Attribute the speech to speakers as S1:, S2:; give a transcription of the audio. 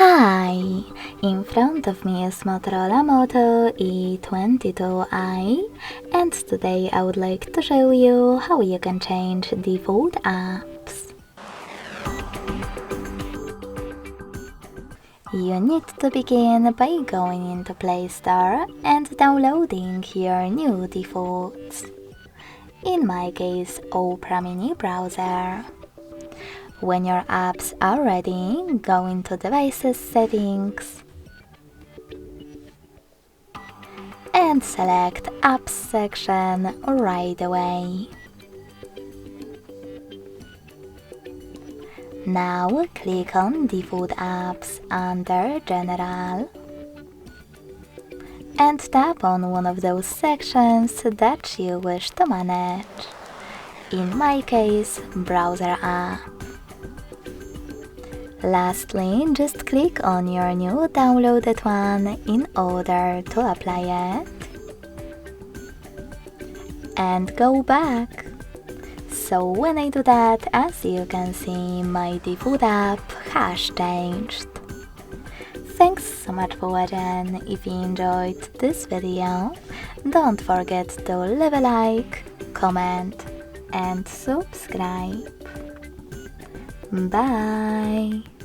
S1: Hi! In front of me is Motorola Moto E22i, and today I would like to show you how you can change default apps. You need to begin by going into Play Store and downloading your new defaults. In my case, Opera Mini browser. When your apps are ready, go into Devices Settings and select Apps section right away. Now click on Default Apps under General and tap on one of those sections that you wish to manage. In my case, Browser app. Lastly, just click on your new downloaded one in order to apply it. And go back. So when I do that, as you can see, my default app has changed. Thanks so much for watching. If you enjoyed this video, don't forget to leave a like, comment and subscribe. Bye!